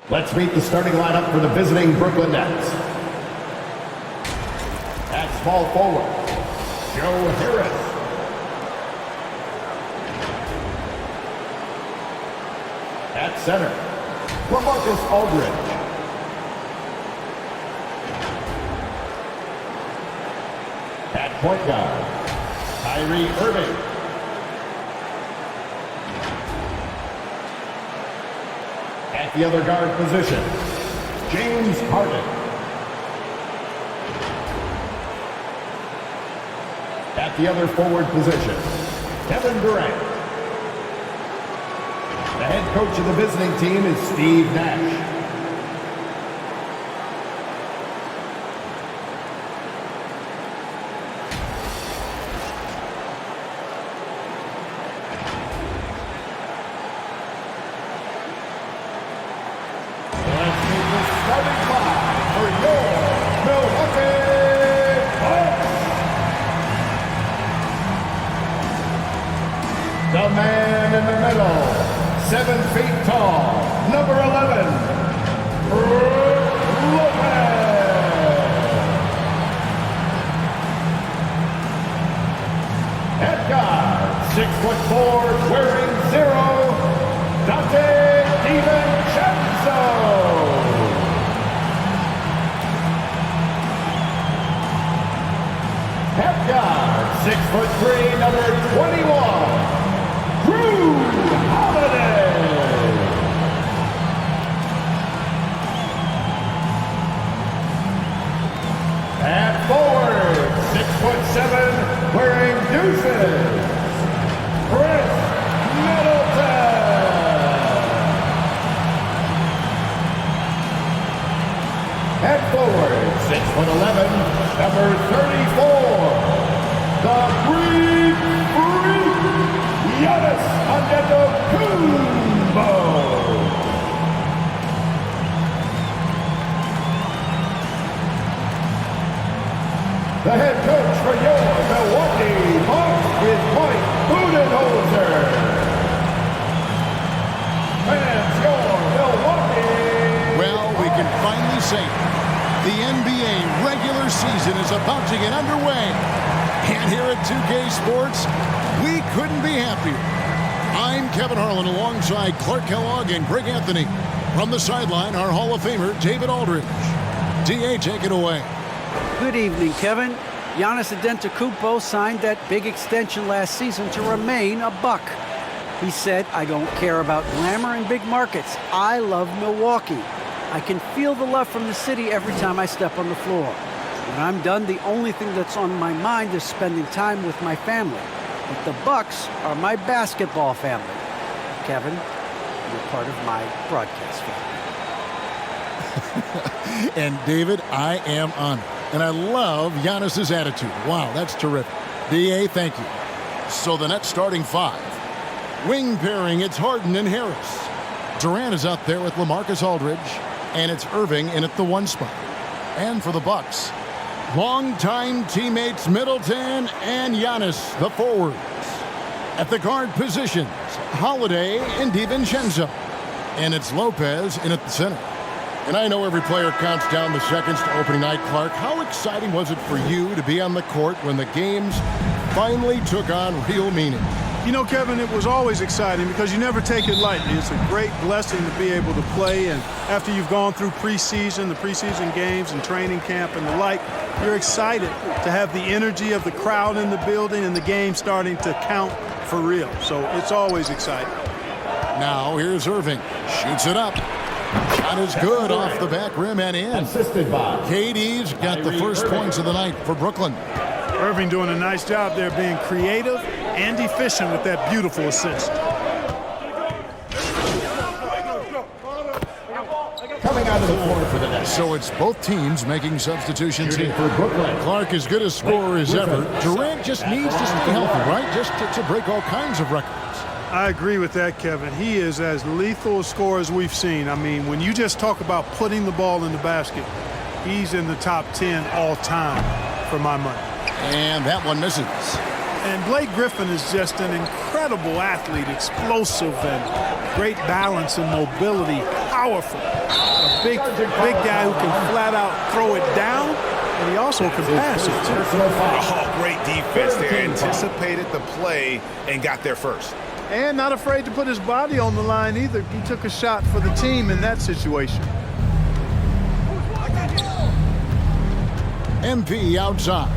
Let's meet the starting lineup for the visiting Brooklyn Nets. At small forward, Joe Harris. At center, LaMarcus Aldridge. At point guard, Kyrie Irving. At the other guard position, James Harden. At the other forward position, Kevin Durant. The head coach of the visiting team is Steve Nash. Let's meet the starting five for your Milwaukee Bucks. The man in the middle, 7 feet tall, number 11, Brook Lopez. At guard, 6'4", wearing 0, Dante DiVincenzo. At guard, 6'3", number 21, Drew Holiday. At forward, 6'7", wearing deuces, Chris Middleton. At forward, 6'11", number 34, the Greek Freak, Giannis Antetokounmpo. The head coach for your Milwaukee Bucks is Mike Budenholzer. Fans, your Milwaukee. Well, we can finally say it. The NBA regular season is about to get underway. And here at 2K Sports, we couldn't be happier. I'm Kevin Harlan alongside Clark Kellogg and Greg Anthony. From the sideline, our Hall of Famer, David Aldridge. DA, take it away. Good evening, Kevin. Giannis Antetokounmpo signed that big extension last season to remain a Buck. He said, "I don't care about glamour and big markets. I love Milwaukee. I can feel the love from the city every time I step on the floor. When I'm done, the only thing that's on my mind is spending time with my family. But the Bucks are my basketball family. Kevin, you're part of my broadcast family." And David, I am honored. And I love Giannis's attitude. Wow, that's terrific. DA, thank you. So the Nets starting five. Wing pairing, it's Harden and Harris. Durant is out there with LaMarcus Aldridge. And it's Irving in at the 1 spot. And for the Bucks, longtime teammates Middleton and Giannis, the forwards. At the guard positions, Holiday and DiVincenzo. And it's Lopez in at the center. And I know every player counts down the seconds to opening night, Clark. How exciting was it for you to be on the court when the games finally took on real meaning? You know, Kevin, it was always exciting because you never take it lightly. It's a great blessing to be able to play, and after you've gone through preseason, the preseason games and training camp and the like, you're excited to have the energy of the crowd in the building and the game starting to count for real. So it's always exciting. Now here's Irving. Shoots it up. Shot is good off the back rim and in. Assisted by KD's got the first points of the night for Brooklyn. Irving doing a nice job there being creative and efficient with that beautiful assist. coming out of the floor for the Nets. So it's both teams making substitutions Shooting here. for Brooklyn. Clark as good a scorer as ever. Durant just needs to stay healthy, right? Just to break all kinds of records. I agree with that, Kevin. He is as lethal a scorer as we've seen. I mean, when you just talk about putting the ball in the basket, he's in the top 10 all time for my money. And that one misses. And Blake Griffin is just an incredible athlete, explosive and great balance and mobility, powerful. A big guy who can flat out throw it down, and he also can pass it too. Oh, great defense there. Anticipated the play and got there first. And not afraid to put his body on the line either. He took a shot for the team in that situation. MP outside.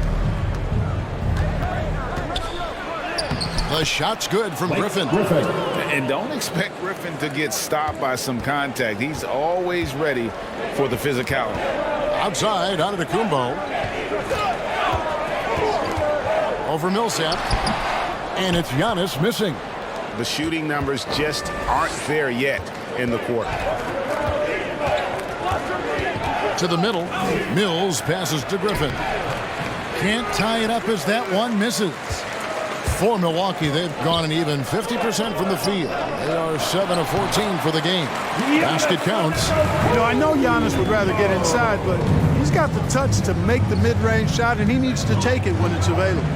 The shot's good from Griffin. And don't expect Griffin to get stopped by some contact. He's always ready for the physicality. Outside, out of Kumbo. Over Millsap. And it's Giannis missing. The shooting numbers just aren't there yet in the quarter. To the middle. Mills passes to Griffin. Can't tie it up as that one misses. For Milwaukee, they've gone an even 50% from the field. They are 7 of 14 for the game. Basket counts. You know, I know Giannis would rather get inside, but he's got the touch to make the mid-range shot, and he needs to take it when it's available.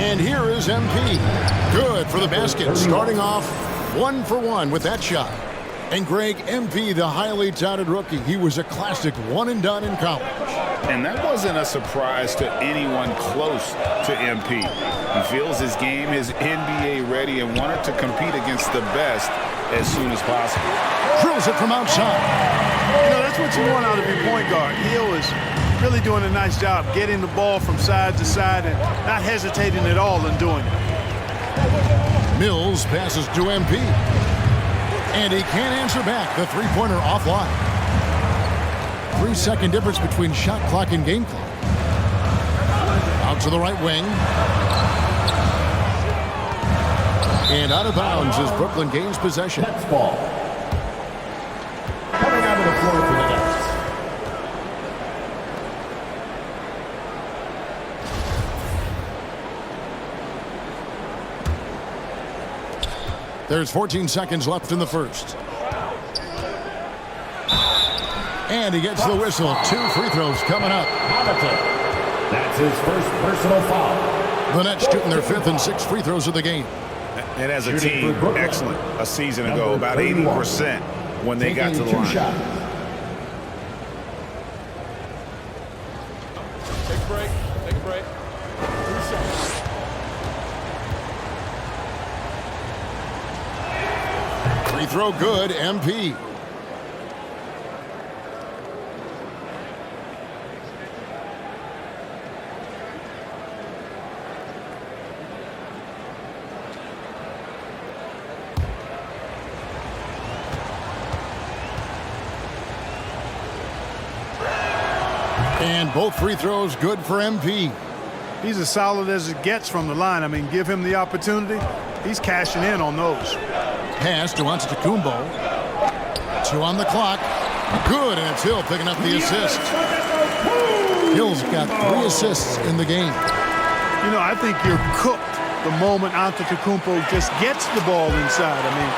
And here is MP. Good for the basket. Starting off 1 for 1 with that shot. And Greg, MP, the highly touted rookie, he was a classic one-and-done in college. And that wasn't a surprise to anyone close to MP. He feels his game is NBA ready and wanted to compete against the best as soon as possible. Drills it from outside. You know, that's what you want out of your point guard. Hill is really doing a nice job getting the ball from side to side and not hesitating at all in doing it. Mills passes to MP. And he can't answer back. The three-pointer offline. 3-second difference between shot clock and game clock. Out to the right wing. And out of bounds as Brooklyn gains possession. Nets ball. Coming out of the floor for the Nets. There's 14 seconds left in the first. And he gets the whistle. 2 free throws coming up. That's his first personal foul. The Nets shooting their 5th and 6th free throws of the game. And as a team, excellent. A season ago, about 80% when they got to the line. Take a break. Take a break. 3 seconds. Free throw good, MP. And both free throws good for MP. He's as solid as it gets from the line. I mean, give him the opportunity. He's cashing in on those. Pass to Antetokounmpo. 2 on the clock. Good, and it's Hill picking up the assist. Hill's got 3 assists in the game. You know, I think you're cooked the moment Antetokounmpo just gets the ball inside. I mean,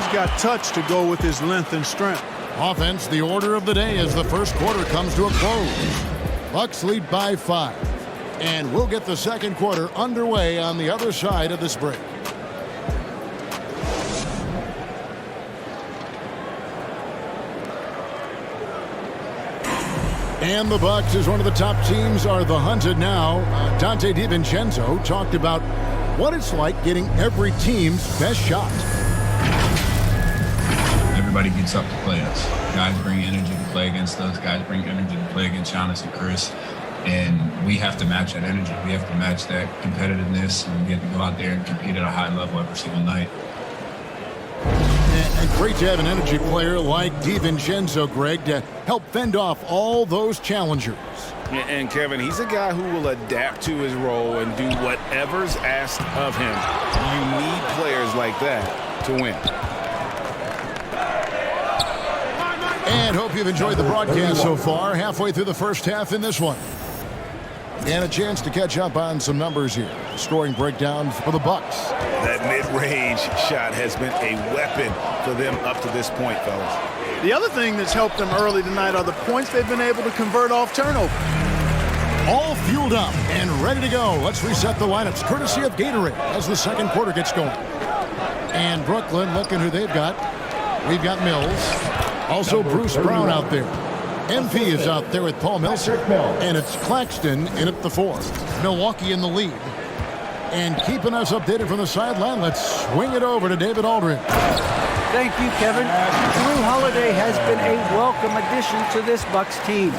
he's got touch to go with his length and strength. Offense, the order of the day as the first quarter comes to a close. Bucks lead by 5. And we'll get the second quarter underway on the other side of this break. And the Bucks, as one of the top teams, are the hunted now. Dante DiVincenzo talked about what it's like getting every team's best shot. Everybody gets up to play us. Guys bring energy to play against us. Guys bring energy to play against Giannis and Chris. And we have to match that energy. We have to match that competitiveness. And we have to go out there and compete at a high level every single night. And great to have an energy player like DiVincenzo, Greg, to help fend off all those challengers. And Kevin, he's a guy who will adapt to his role and do whatever's asked of him. You need players like that to win. And hope you've enjoyed the broadcast so far. Halfway through the first half in this one. And a chance to catch up on some numbers here. Scoring breakdown for the Bucks. That mid-range shot has been a weapon for them up to this point, fellas. The other thing that's helped them early tonight are the points they've been able to convert off turnover. all fueled up and ready to go. Let's reset the lineups courtesy of Gatorade as the second quarter gets going. And Brooklyn, looking who they've got. We've got Mills. Also Bruce Brown out there. MP is out there with Paul Millsap. And it's Claxton in at the 4. Milwaukee in the lead. And keeping us updated from the sideline, let's swing it over to David Aldridge. Thank you, Kevin. Drew Holiday has been a welcome addition to this Bucks team.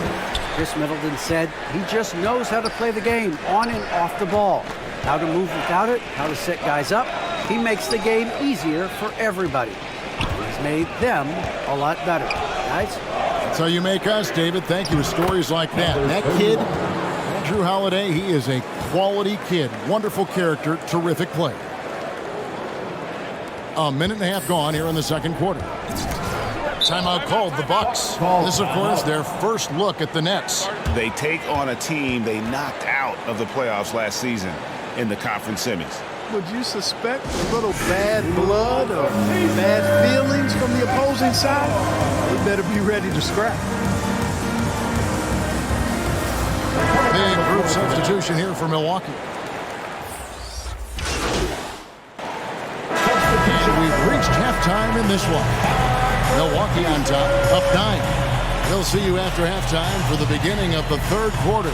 Chris Middleton said he just knows how to play the game on and off the ball. How to move without it, how to set guys up. He makes the game easier for everybody. He's made them a lot better. Guys? That's how you make us, David. Thank you. With stories like that. That kid, Drew Holiday, he is a quality kid. Wonderful character, terrific play. A minute and a half gone here in the second quarter. Timeout called, the Bucks. This, of course, their first look at the Nets. They take on a team they knocked out of the playoffs last season in the conference semis. Would you suspect a little bad blood or bad feelings from the opposing side? They better be ready to scrap. Big group substitution here for Milwaukee. And we've reached halftime in this one. Milwaukee on top, up 9. We'll see you after halftime for the beginning of the third quarter.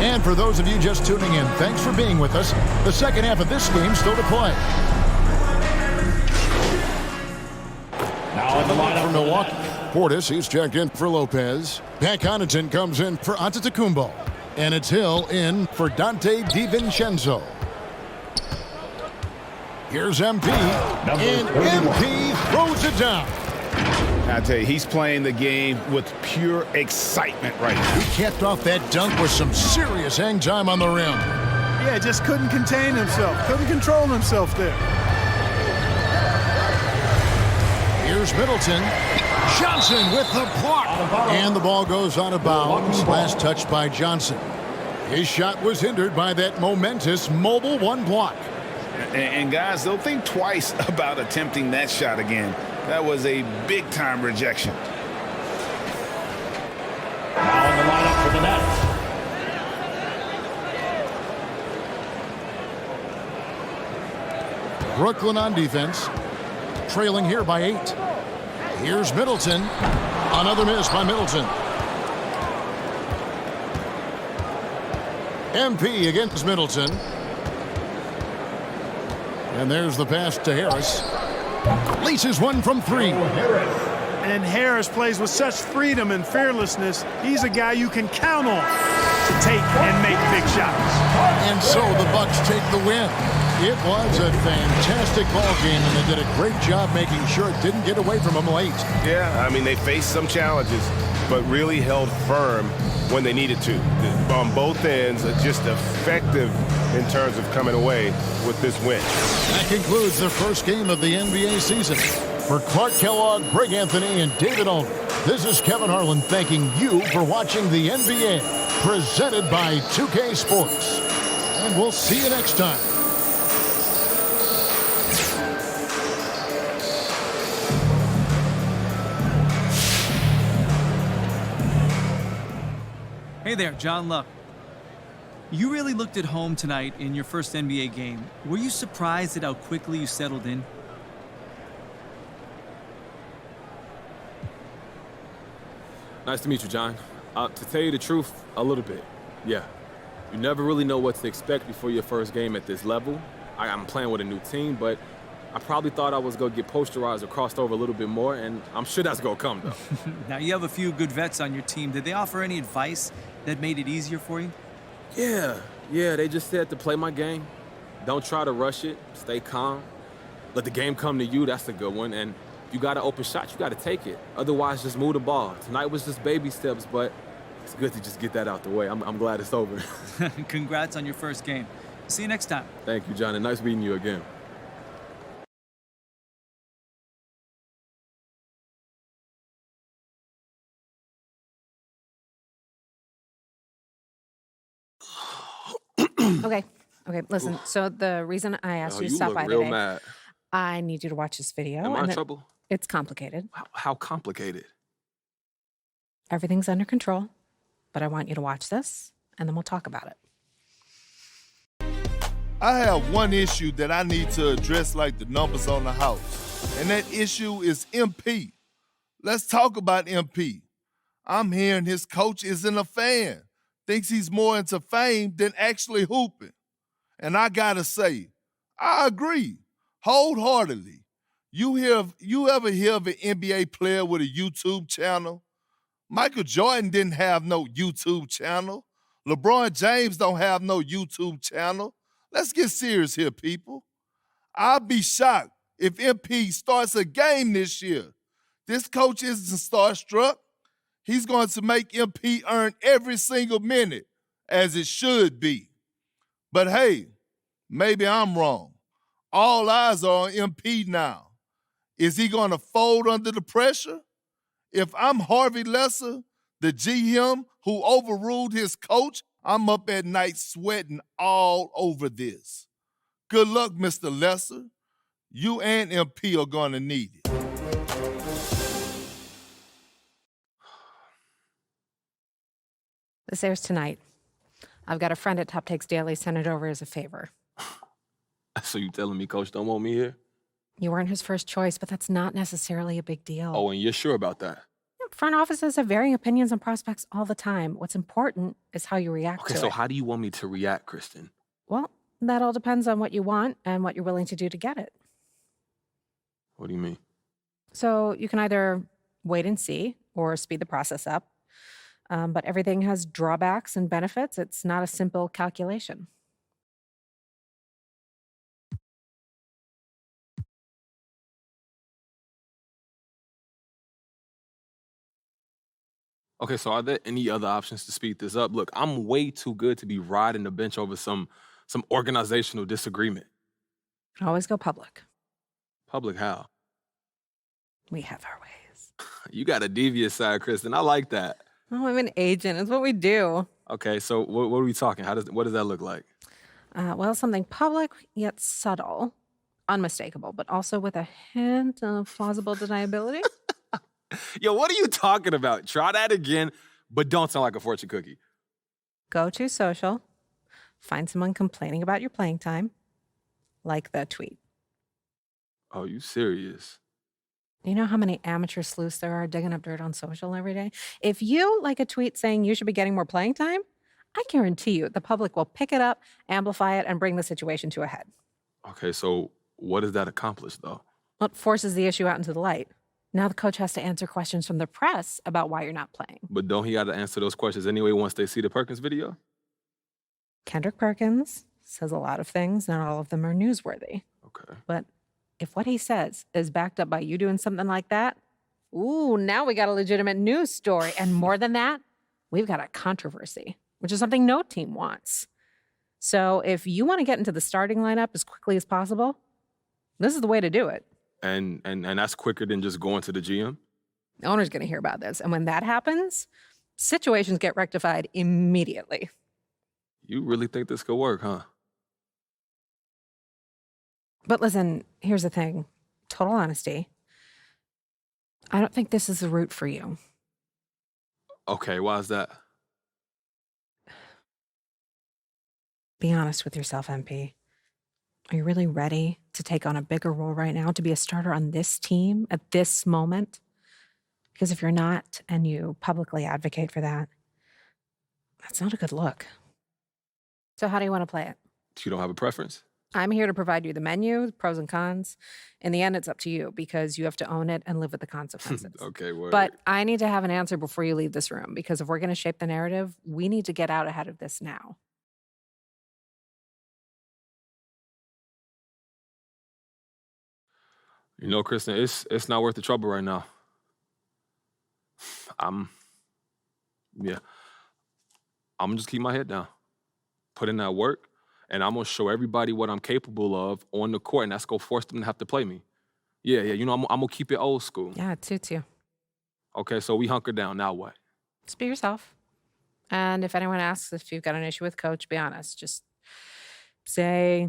And for those of you just tuning in, thanks for being with us. The second half of this game still to play. Now in the lineup for Milwaukee, Portis, he's checked in for Lopez. Pat Connaughton comes in for Antetokounmpo. And it's Hill in for Dante DiVincenzo. Here's MP. And MP throws it down. I tell you, he's playing the game with pure excitement right now. He capped off that dunk with some serious hang time on the rim. Yeah, just couldn't contain himself. Couldn't control himself there. Here's Middleton. Johnson with the block. And the ball goes out of bounds. Last touch by Johnson. His shot was hindered by that momentous mobile one block. And guys, they'll think twice about attempting that shot again. That was a big-time rejection. now in the lineup for the Nets. Brooklyn on defense. Trailing here by 8. Here's Middleton. Another miss by Middleton. MP against Middleton. And there's the pass to Harris. Leases one from 3. And Harris plays with such freedom and fearlessness. He's a guy you can count on to take and make big shots. And so the Bucks take the win. It was a fantastic ball game, and they did a great job making sure it didn't get away from them late. Yeah, I mean, they faced some challenges, but really held firm when they needed to. On both ends, just effective in terms of coming away with this win. That concludes the first game of the NBA season. For Clark Kellogg, Greg Anthony, and David Aldridge, this is Kevin Harlan thanking you for watching the NBA, presented by 2K Sports. And we'll see you next time. Hey there, John Luck. You really looked at home tonight in your first NBA game. Were you surprised at how quickly you settled in? Nice to meet you, John. To tell you the truth, a little bit. Yeah. You never really know what to expect before your first game at this level. I'm playing with a new team, but I probably thought I was going to get posterized or crossed over a little bit more, and I'm sure that's going to come, though. Now, you have a few good vets on your team. Did they offer any advice that made it easier for you? Yeah, they just said to play my game. Don't try to rush it. Stay calm. Let the game come to you. That's a good one. And if you got an open shot, you got to take it. Otherwise, just move the ball. Tonight was just baby steps, but it's good to just get that out the way. I'm glad it's over. Congrats on your first game. See you next time. Thank you, John, and nice meeting you again. Okay, listen. So the reason I asked Oh, you to you stop look by real today, mad. I need you to watch this video. Am I in and trouble? It's complicated. How complicated? Everything's under control, but I want you to watch this, and then we'll talk about it. I have one issue that I need to address like the numbers on the house, and that issue is MP. Let's talk about MP. I'm hearing his coach isn't a fan, thinks he's more into fame than actually hooping. And I gotta say, I agree wholeheartedly. You ever hear of an NBA player with a YouTube channel? Michael Jordan didn't have no YouTube channel. LeBron James don't have no YouTube channel. Let's get serious here, people. I'll be shocked if MP starts a game this year. This coach isn't starstruck. He's going to make MP earn every single minute, as it should be. But hey, maybe I'm wrong. All eyes are on MP now. Is he going to fold under the pressure? If I'm Harvey Lesser, the GM who overruled his coach, I'm up at night sweating all over this. Good luck, Mr. Lesser. You and MP are going to need it. This airs tonight. I've got a friend at Top Takes Daily send it over as a favor. So you telling me Coach don't want me here? You weren't his first choice, but that's not necessarily a big deal. Oh, and you're sure about that? Front offices have varying opinions on prospects all the time. What's important is how you react to Okay, so it. how do you want me to react, Kristen? Well, that all depends on what you want and what you're willing to do to get it. What do you mean? So you can either wait and see or speed the process up. But everything has drawbacks and benefits. It's not a simple calculation. Okay, so are there any other options to speed this up? Look, I'm way too good to be riding the bench over some organizational disagreement. Always go public. Public how? We have our ways. You got a devious side, Kristen. I like that. Oh, I'm an agent. It's what we do. Okay, so what are we talking? What does that look like? Well, something public yet subtle, unmistakable, but also with a hint of plausible deniability. Yo, what are you talking about? Try that again, but don't sound like a fortune cookie. Go to social, find someone complaining about your playing time, like the tweet. Oh, you serious? You know how many amateur sleuths there are digging up dirt on social every day? If you like a tweet saying you should be getting more playing time, I guarantee you the public will pick it up, amplify it, and bring the situation to a head. Okay, so what does that accomplish, though? Well, it forces the issue out into the light. Now the coach has to answer questions from the press about why you're not playing. But don't he got to answer those questions anyway once they see the Perkins video? Kendrick Perkins says a lot of things. Not all of them are newsworthy. Okay. But if what he says is backed up by you doing something like that, ooh, now we got a legitimate news story. And more than that, we've got a controversy, which is something no team wants. So if you want to get into the starting lineup as quickly as possible, this is the way to do it. And that's quicker than just going to the GM? The owner's going to hear about this. And when that happens, situations get rectified immediately. You really think this could work, huh? But listen, here's the thing. Total honesty. I don't think this is the route for you. Okay, why is that? Be honest with yourself, MP. Are you really ready to take on a bigger role right now, to be a starter on this team at this moment? Because if you're not, and you publicly advocate for that, that's not a good look. So how do you want to play it? You don't have a preference? I'm here to provide you the menu, the pros and cons. In the end, it's up to you because you have to own it and live with the consequences. Okay, word. But I need to have an answer before you leave this room, because if we're going to shape the narrative, we need to get out ahead of this now. You know, Kristen, it's not worth the trouble right now. I'm gonna just keep my head down, put in that work, and I'm gonna show everybody what I'm capable of on the court, and that's gonna force them to have to play me. Yeah, you know, I'm gonna keep it old school. Yeah, it suits you. Okay, so we hunker down. Now what? Just be yourself. And if anyone asks if you've got an issue with coach, be honest. Just say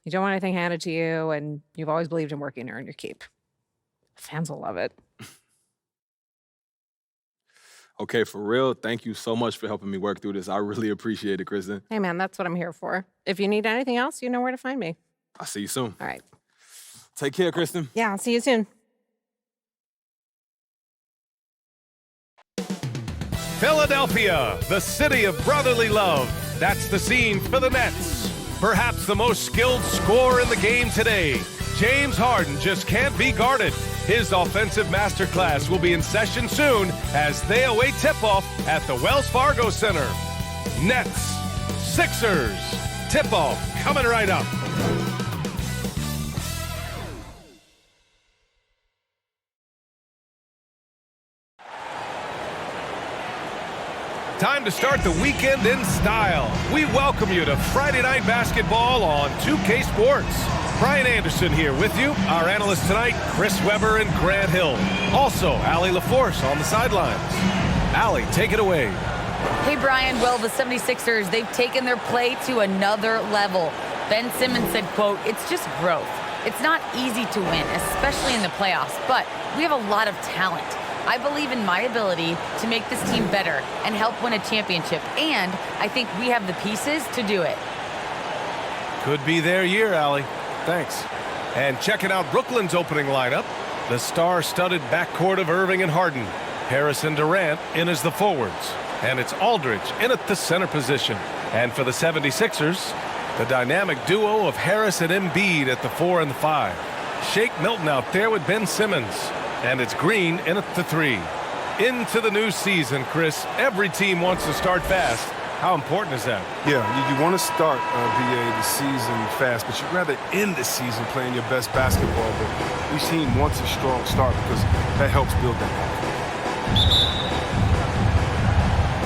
you don't want anything handed to you and you've always believed in working to earn your keep. Fans will love it. Okay, for real, thank you so much for helping me work through this. I really appreciate it, Kristen. Hey, man, that's what I'm here for. If you need anything else, you know where to find me. I'll see you soon. All right. Take care, Kristen. Yeah, I'll see you soon. Philadelphia, the city of brotherly love. That's the scene for the Nets. Perhaps the most skilled scorer in the game today. James Harden just can't be guarded. His offensive masterclass will be in session soon as they await tip-off at the Wells Fargo Center. Nets, Sixers, tip-off coming right up. Time to start the weekend in style. We welcome you to Friday Night Basketball on 2K Sports. Brian Anderson here with you. Our analysts tonight, Chris Webber and Grant Hill. Also, Allie LaForce on the sidelines. Allie, take it away. Hey, Brian. Well, the 76ers, they've taken their play to another level. Ben Simmons said, quote, "It's just growth. It's not easy to win, especially in the playoffs, but we have a lot of talent. I believe in my ability to make this team better and help win a championship, and I think we have the pieces to do it." Could be their year, Allie. Thanks. And checking out Brooklyn's opening lineup, the star-studded backcourt of Irving and Harden. Harris and Durant in as the forwards. And it's Aldridge in at the center position. And for the 76ers, the dynamic duo of Harris and Embiid at the 4 and the 5. Shake Milton out there with Ben Simmons. And it's Green in at the 3. Into the new season, Chris. Every team wants to start fast. How important is that? Yeah, you want to start, BA, the season fast, but you'd rather end the season playing your best basketball. But each team wants a strong start because that helps build that confidence.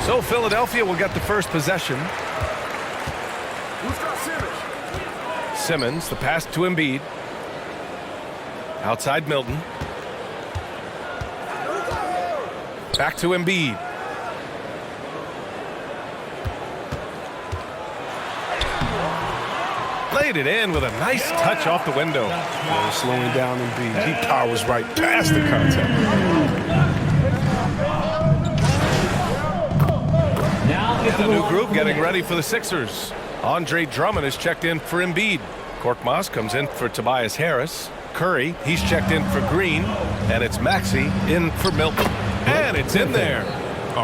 So Philadelphia will get the first possession. Who's got Simmons? Simmons, the pass to Embiid. Outside Milton. Back to Embiid. Laid it in with a nice touch off the window. Slowing down Embiid. He powers right past the contact. And a new group getting ready for the Sixers. Andre Drummond is checked in for Embiid. Korkmaz comes in for Tobias Harris. Curry, he's checked in for Green. And it's Maxey in for Milton. And it's in there.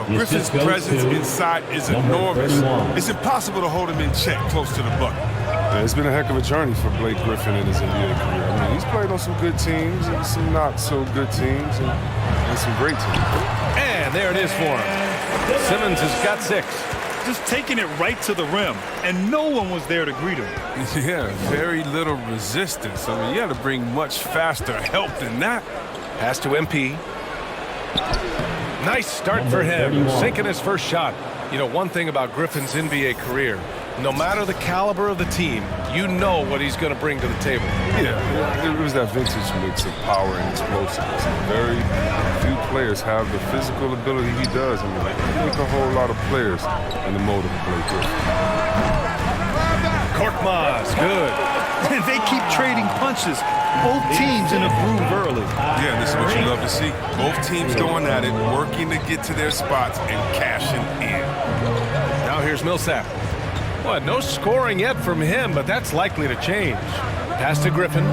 Griffin's presence inside is enormous. It's impossible to hold him in check close to the bucket. Yeah, it's been a heck of a journey for Blake Griffin in his NBA career. I mean, he's played on some good teams and some not so good teams and some great teams. And there it is for him. Simmons has got 6. Just taking it right to the rim, and no one was there to greet him. Yeah, very little resistance. I mean, you had to bring much faster help than that. Pass to MP. Nice start for him, sinking his first shot. You know, one thing about Griffin's NBA career, no matter the caliber of the team, you know what he's going to bring to the table. Yeah, it was that vintage mix of power and explosiveness. Very few players have the physical ability he does. I mean, he makes a whole lot of players in the mold of Blake Griffin. Korkmaz, good. And they keep trading punches. Both teams in a groove early. Yeah, this is what you love to see. Both teams going at it, working to get to their spots and cashing in. Now here's Millsap. Well, no scoring yet from him, but that's likely to change. Pass to Griffin.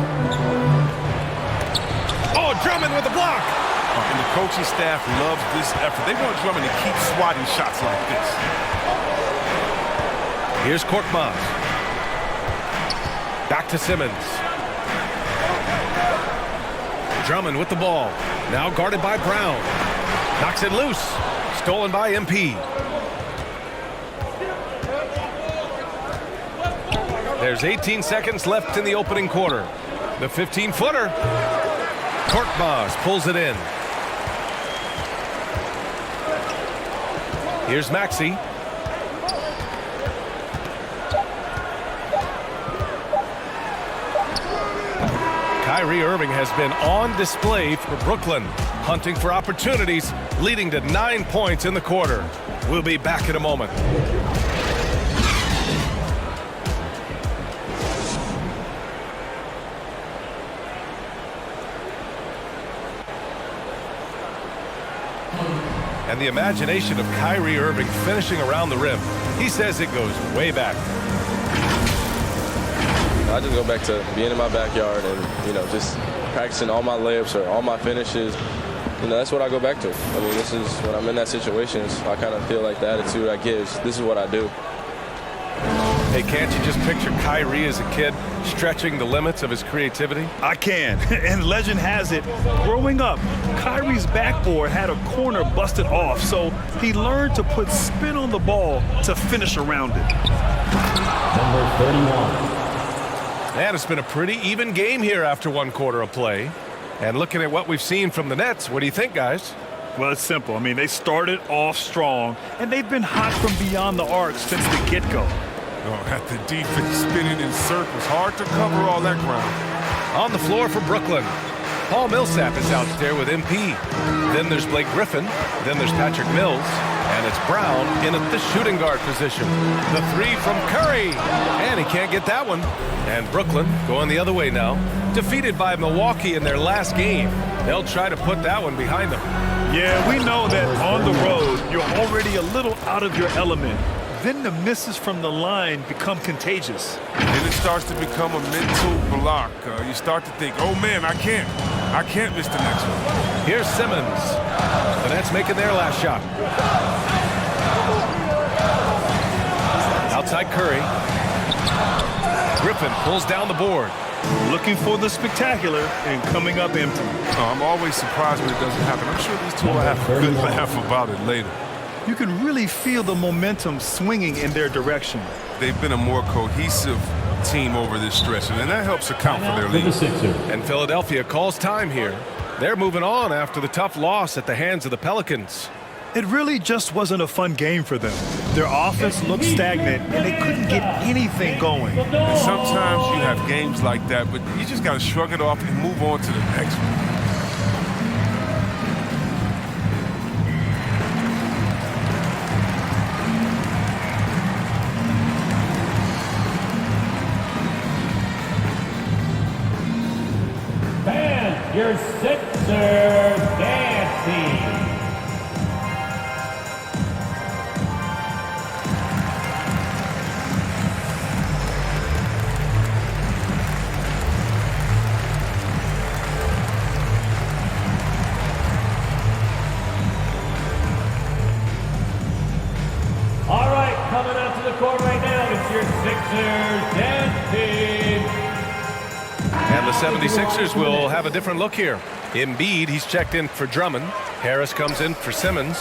Oh, Drummond with the block. And the coaching staff loves this effort. They want Drummond to keep swatting shots like this. Here's Korkmaz. Back to Simmons. Drummond with the ball. Now guarded by Brown. Knocks it loose. Stolen by MP. There's 18 seconds left in the opening quarter. The 15-footer. Korkmaz pulls it in. Here's Maxey. Kyrie Irving has been on display for Brooklyn, hunting for opportunities, leading to 9 points in the quarter. We'll be back in a moment. and the imagination of Kyrie Irving finishing around the rim. He says it goes way back. I just go back to being in my backyard and, just practicing all my layups or all my finishes. That's what I go back to. I mean, this is when I'm in that situation, so I kind of feel like the attitude I give, this is what I do. Hey, can't you just picture Kyrie as a kid stretching the limits of his creativity? I can. And legend has it, growing up, Kyrie's backboard had a corner busted off, so he learned to put spin on the ball to finish around it. Number 31. And it's been a pretty even game here after one quarter of play. And looking at what we've seen from the Nets, what do you think, guys? Well, it's simple. I mean, they started off strong, and they've been hot from beyond the arc since the get-go. At the defense spinning in circles. Hard to cover all that ground. On the floor for Brooklyn, Paul Millsap is out there with MP. Then there's Blake Griffin. Then there's Patrick Mills. And it's Brown in at the shooting guard position. The three from Curry. And he can't get that one. And Brooklyn going the other way now. Defeated by Milwaukee in their last game. They'll try to put that one behind them. Yeah, we know that on the road, you're already a little out of your element. Then the misses from the line become contagious. Then it starts to become a mental block. You start to think, oh man, I can't miss the next one. Here's Simmons. The Nets making their last shot. Outside Curry. Griffin pulls down the board. Looking for the spectacular and coming up empty. I'm always surprised when it doesn't happen. I'm sure these two will have a good laugh about it later. You can really feel the momentum swinging in their direction. They've been a more cohesive team over this stretch, and that helps account for their lead. And Philadelphia calls time here. They're moving on after the tough loss at the hands of the Pelicans. It really just wasn't a fun game for them. Their offense looked stagnant, and they couldn't get anything going. And sometimes you have games like that, but you just got to shrug it off and move on to the next one. Your Sixers dancing. All right, coming out to the court right now, it's your Sixers dancing. And the 76ers will have a different look here. Embiid, he's checked in for Drummond. Harris comes in for Simmons.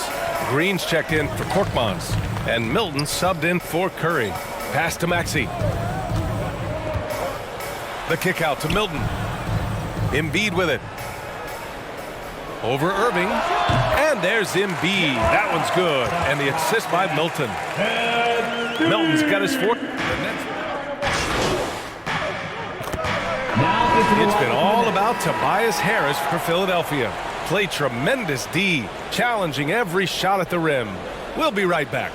Green's checked in for Korkmaz. And Milton subbed in for Curry. Pass to Maxey. The kick out to Milton. Embiid with it. Over Irving. And there's Embiid. That one's good. And the assist by Milton. Milton's got his fourth. It's been all about Tobias Harris for Philadelphia. Played tremendous D, challenging every shot at the rim. We'll be right back.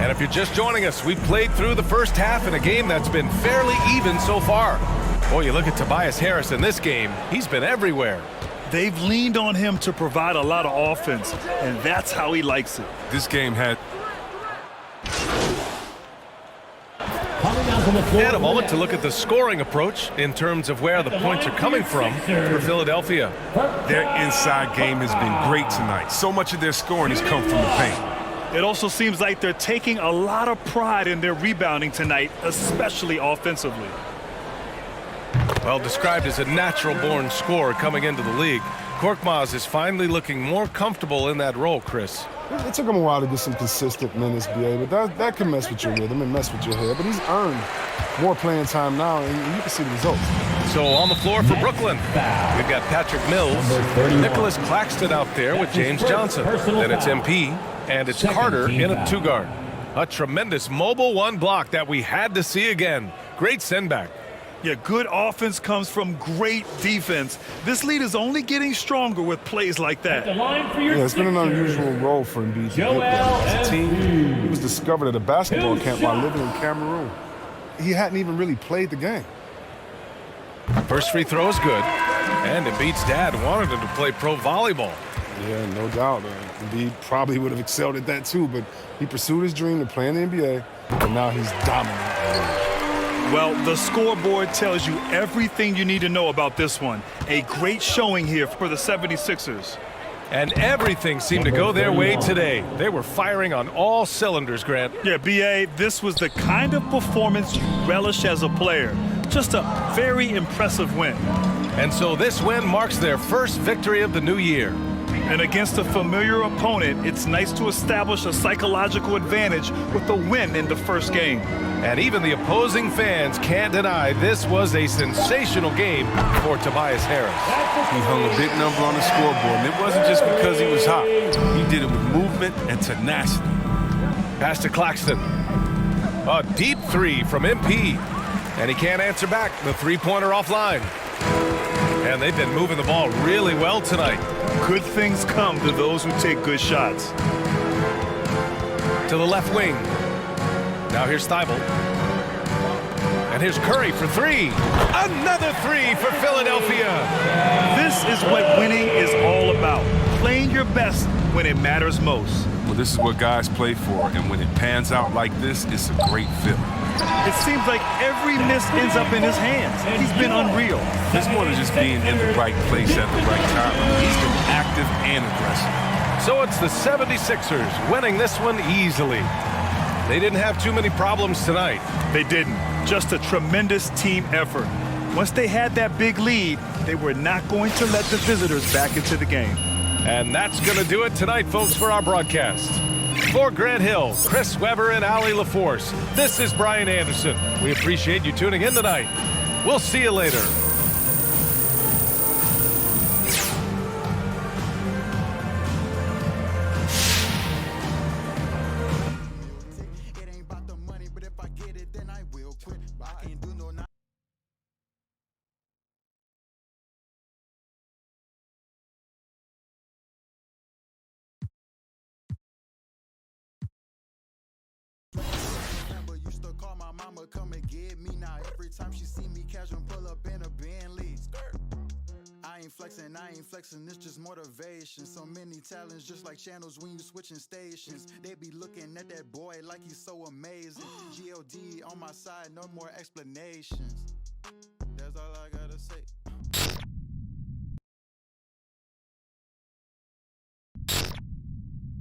And if you're just joining us, we've played through the first half in a game that's been fairly even so far. Boy, you look at Tobias Harris in this game, he's been everywhere. They've leaned on him to provide a lot of offense, and that's how he likes it. This game had... And a moment to look at the scoring approach in terms of where the points are coming from for Philadelphia. Their inside game has been great tonight. So much of their scoring has come from the paint. It also seems like they're taking a lot of pride in their rebounding tonight, especially offensively. Well, described as a natural-born scorer coming into the league, Korkmaz is finally looking more comfortable in that role, Chris. It took him a while to get some consistent minutes, BA, but that can mess with your rhythm and mess with your head. But he's earned more playing time now, and you can see the results. So on the floor for Brooklyn, we've got Patrick Mills, Nicholas Claxton out there with James Johnson. Then it's MP, And it's Carter in a two-guard. A tremendous mobile one block that we had to see again. Great send-back. Yeah, good offense comes from great defense. This lead is only getting stronger with plays like that. Yeah, it's been an unusual role for Embiid to get there. As a team, he was discovered at a basketball camp while living in Cameroon. He hadn't even really played the game. First free throw is good. And Embiid's dad wanted him to play pro volleyball. Yeah, no doubt. Embiid probably would have excelled at that too, but he pursued his dream to play in the NBA, and now he's dominant. Well, the scoreboard tells you everything you need to know about this one. A great showing here for the 76ers. And everything seemed to go their way today. They were firing on all cylinders, Grant. Yeah, B.A., this was the kind of performance you relish as a player. Just a very impressive win. And so this win marks their first victory of the new year. And against a familiar opponent, it's nice to establish a psychological advantage with a win in the first game. And even the opposing fans can't deny this was a sensational game for Tobias Harris. He hung a big number on the scoreboard, and it wasn't just because he was hot. He did it with movement and tenacity. Pass to Claxton. A deep three from MP. And he can't answer back. The three-pointer offline. And they've been moving the ball really well tonight. Good things come to those who take good shots. To the left wing. Now here's Thibault. And here's Curry for three. Another three for Philadelphia. This is what winning is all about. Playing your best when it matters most. Well, this is what guys play for, and when it pans out like this, it's a great feeling. It seems like every miss ends up in his hands. He's been unreal. It's more than just being in the right place at the right time. He's been active and aggressive. So it's the 76ers winning this one easily. They didn't have too many problems tonight. They didn't. Just a tremendous team effort. Once they had that big lead, they were not going to let the visitors back into the game. And that's going to do it tonight, folks, for our broadcast. For Grant Hill, Chris Webber, and Allie LaForce, this is Brian Anderson. We appreciate you tuning in tonight. We'll see you later. Come and get me now. Every time she see me casual, pull up in a Bentley. I ain't flexing, it's just motivation. So many talents, just like channels when you switching stations. They be looking at that boy like he's so amazing. GOD on my side, no more explanations. That's all I gotta say.